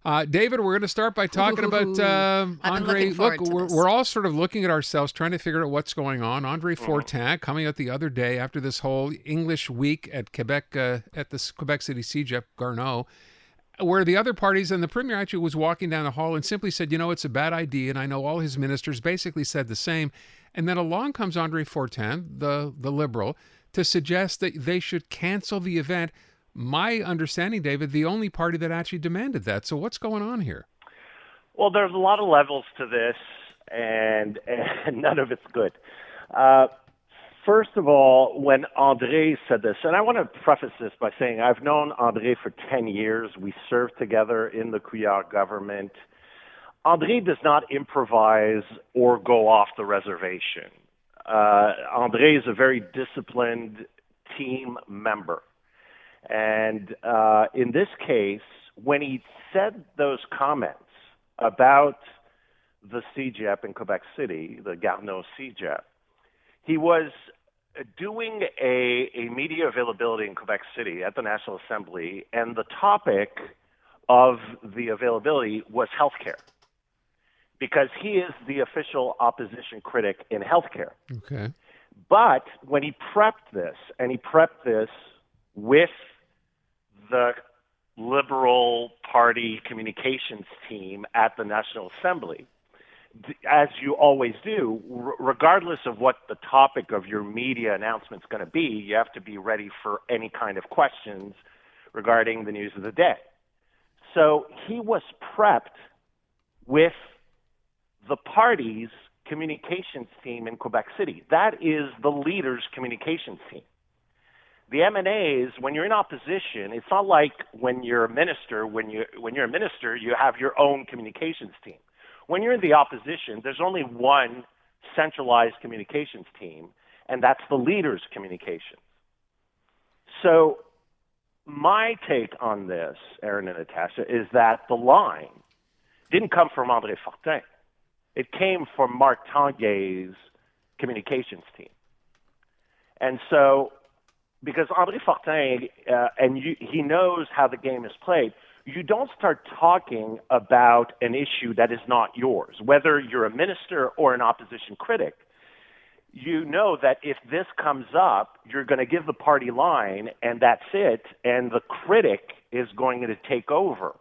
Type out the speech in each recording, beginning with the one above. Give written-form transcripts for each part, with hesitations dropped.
David, we're going to start by talking about I've been Andre. looking Look, forward to we're this. all sort of looking at ourselves, trying to figure out what's going on. Andre Mhm. Fortin coming out the other day after this whole English week at Quebec, at the Quebec City CJAP Garneau, where the other parties and the premier actually was walking down the hall and simply said, it's a bad idea. And I know all his ministers basically said the same. And then along comes Andre Fortin, the liberal, to suggest that they should cancel the event. My understanding, David, the only party that actually demanded that. So what's going on here? Well, there's a lot of levels to this, and none of it's good. Uh, First of all, when André said this, and I want to preface this by saying I've known André for 10 years. We served together in the Couillard government. André does not improvise or go off the reservation. André is a very disciplined team member. And in this case, when he said those comments about the CJAP in Quebec City, the Garneau CJAP, he was doing a media availability in Quebec City at the National Assembly, and the topic of the availability was healthcare, because he is the official opposition critic in healthcare. Okay. But when he prepped this, and he prepped this with the Liberal Party communications team at the National Assembly, as you always do, regardless of what the topic of your media announcement is going to be, you have to be ready for any kind of questions regarding the news of the day. So he was prepped with the party's communications team in Quebec City. That is the leader's communications team. The M&As, when you're in opposition, it's not like when you're a minister. When you're a minister, you have your own communications team. When you're in the opposition, there's only one centralized communications team, and that's the leader's communications. So my take on this, Aaron and Natasha, is that the line didn't come from André Fortin. It came from Marc Tanguay's communications team. And so, because André Fortin, he knows how the game is played, you don't start talking about an issue that is not yours. Whether you're a minister or an opposition critic, you know that if this comes up, you're going to give the party line, and that's it, and the critic is going to take over.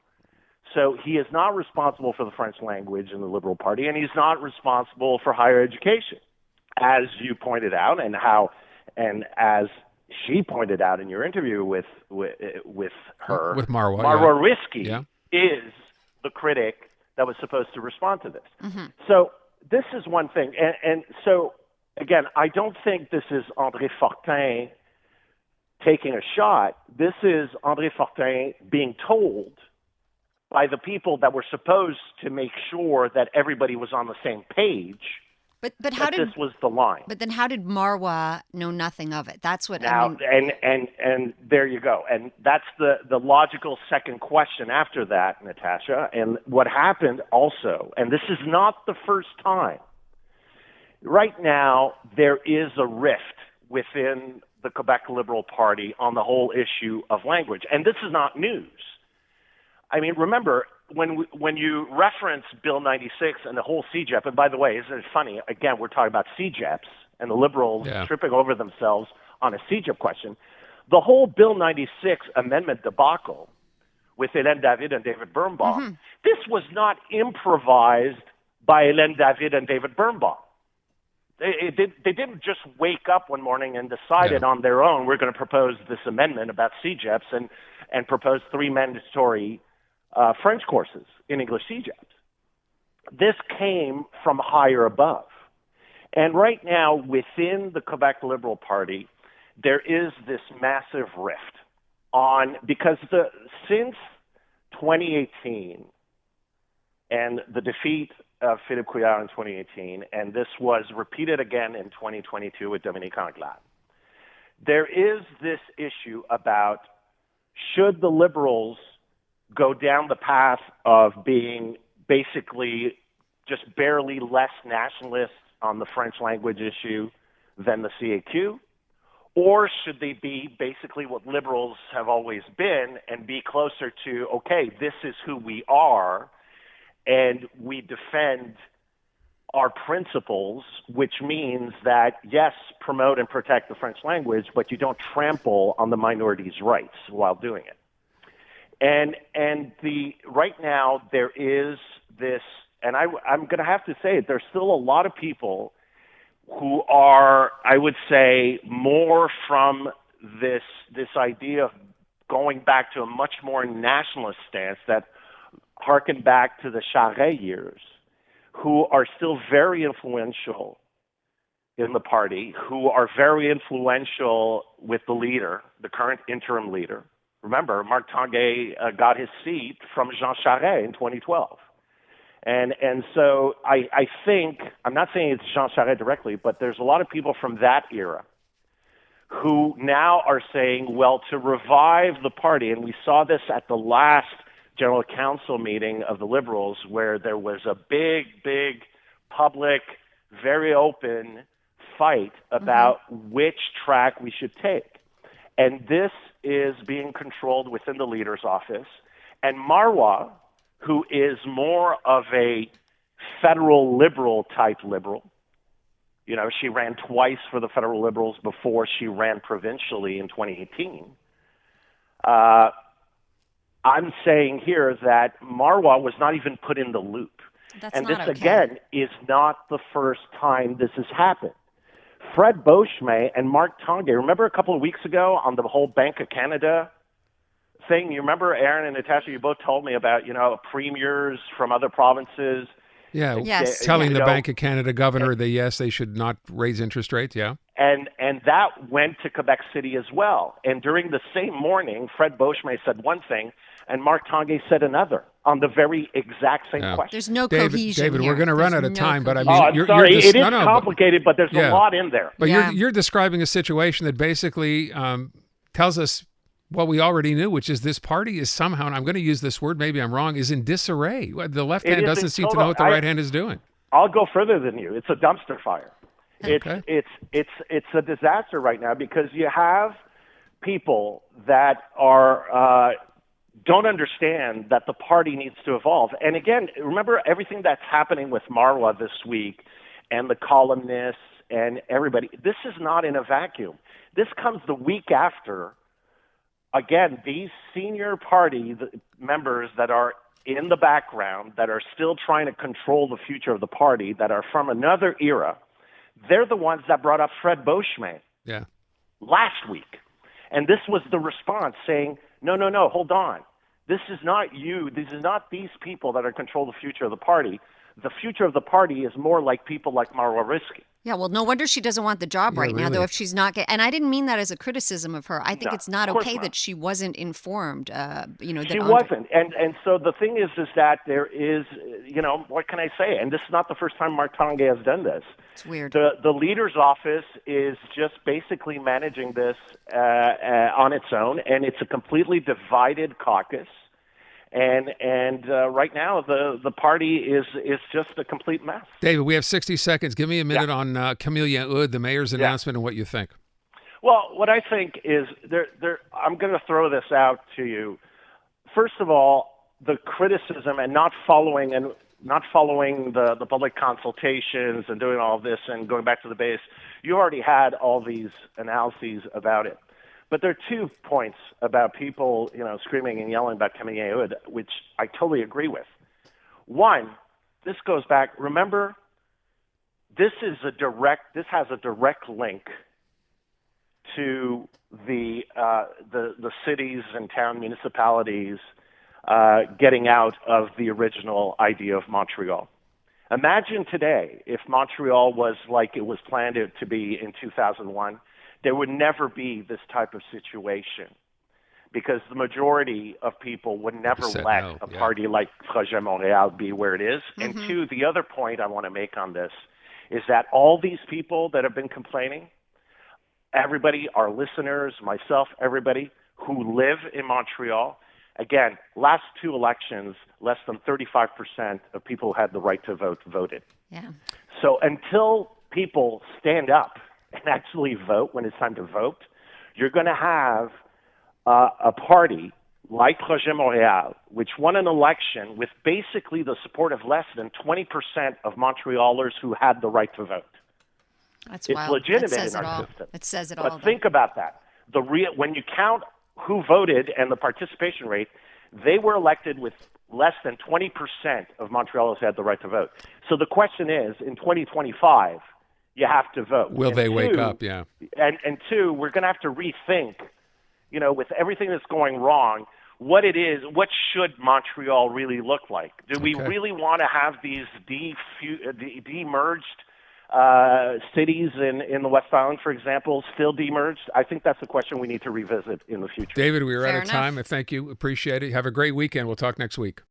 So he is not responsible for the French language in the Liberal Party, and he's not responsible for higher education, as you pointed out, and as she pointed out in your interview with her, with Marwa, Marwa Risky yeah. is the critic that was supposed to respond to this. Mm-hmm. So this is one thing. And so, again, I don't think this is André Fortin taking a shot. This is André Fortin being told by the people that were supposed to make sure that everybody was on the same page. But how did this was the line? But then how did Marwa know nothing of it? That's what now, I mean. and there you go. And that's the logical second question after that, Natasha. And what happened also, and this is not the first time. Right now, there is a rift within the Quebec Liberal Party on the whole issue of language, and this is not news. I mean, remember, when you reference Bill 96 and the whole CJAP, and by the way, isn't it funny? Again, we're talking about CJAPs and the Liberals tripping over themselves on a CJAP question. The whole Bill 96 amendment debacle with Hélène David and David Birnbaum, this was not improvised by Hélène David and David Birnbaum. They didn't just wake up one morning and decided on their own, we're going to propose this amendment about CJAPs and propose 3 mandatory French courses in English CJAPs. This came from higher above. And right now, within the Quebec Liberal Party, there is this massive rift because since 2018 and the defeat of Philippe Couillard in 2018, and this was repeated again in 2022 with Dominique Anglade, there is this issue about should the Liberals go down the path of being basically just barely less nationalist on the French language issue than the CAQ, Or should they be basically what liberals have always been and be closer to, okay, this is who we are, and we defend our principles, which means that, yes, promote and protect the French language, but you don't trample on the minorities' rights while doing it. And right now there is this, and I'm going to have to say it, there's still a lot of people who are, I would say, more from this idea of going back to a much more nationalist stance that harken back to the Charest years, who are still very influential in the party, who are very influential with the leader, the current interim leader. Remember, Marc Tanguay got his seat from Jean Charest in 2012. And so I think, I'm not saying it's Jean Charest directly, but there's a lot of people from that era who now are saying, well, to revive the party, and we saw this at the last General Council meeting of the Liberals, where there was a big public, very open fight about which track we should take. And this is being controlled within the leader's office. And Marois, who is more of a federal liberal type liberal, you know, she ran twice for the federal Liberals before she ran provincially in 2018. I'm saying here that Marois was not even put in the loop. That's and not this, okay. again, is not the first time this has happened. Fred Beauchemin and Marc Tanguay, remember a couple of weeks ago on the whole Bank of Canada thing? You remember, Aaron and Natasha, you both told me about, you know, premiers from other provinces. Yeah, Yes. telling the know, Bank of Canada governor that, yes, they should not raise interest rates, yeah. And that went to Quebec City as well. And during the same morning, Fred Beauchemin said one thing, and Marc Tanguay said another on the very exact same question. There's no David, cohesion we're here. going to run out There's of no time, but I cohesion. mean, Oh, I'm sorry. It is complicated, but there's a lot in there. But Yeah. you're describing a situation that basically tells us what we already knew, which is this party is somehow, and I'm going to use this word, maybe I'm wrong, is in disarray. The left hand doesn't seem to know what the right hand is doing. I'll go further than you. It's a dumpster fire. Okay. It's a disaster right now because you have people that are don't understand that the party needs to evolve. And again, remember everything that's happening with Marois this week and the columnists and everybody. This is not in a vacuum. This comes the week after, again, these senior party members that are in the background, that are still trying to control the future of the party, that are from another era. They're the ones that brought up Fred Beauchemin last week. And this was the response saying, no, hold on. This is not you. This is not these people that are control the future of the party. The future of the party is more like people like Marois Risky. Yeah, well, no wonder she doesn't want the job right now, though, if she's not getting... And I didn't mean that as a criticism of her. I think it's not okay that she wasn't informed, you know. That she wasn't. And so the thing is that there is, you know, what can I say? And this is not the first time Marc Tanguay has done this. It's weird. The leader's office is just basically managing this on its own, and it's a completely divided caucus. And right now, the party is just a complete mess. David, we have 60 seconds. Give me a minute on Camille Yaoud, the mayor's announcement, and what you think. Well, what I think is I'm going to throw this out to you. First of all, the criticism and not following the public consultations and doing all of this and going back to the base. You already had all these analyses about it. But there are 2 points about people, you know, screaming and yelling about Camille Yaoud, which I totally agree with. One, this goes back. Remember, this has a direct link to the cities and town municipalities getting out of the original idea of Montreal. Imagine today if Montreal was like it was planned it to be in 2001. There would never be this type of situation because the majority of people would never let a party like Projet Montréal be where it is. And 2, the other point I want to make on this is that all these people that have been complaining, everybody, our listeners, myself, everybody who live in Montreal, again, last 2 elections, less than 35% of people who had the right to vote voted. Yeah. So until people stand up and actually vote when it's time to vote, you're going to have a party like Projet Montréal, which won an election with basically the support of less than 20% of Montrealers who had the right to vote. It's wild. Legitimate in our system. It says it all. But think about that. When you count who voted and the participation rate, they were elected with less than 20% of Montrealers who had the right to vote. So the question is, in 2025, you have to vote. Will they wake up? Yeah. And two, we're going to have to rethink, with everything that's going wrong, what should Montreal really look like? Do we really want to have these demerged cities in the West Island, for example, still demerged? I think that's a question we need to revisit in the future. David, we are out of enough. time. I thank you. Appreciate it. Have a great weekend. We'll talk next week.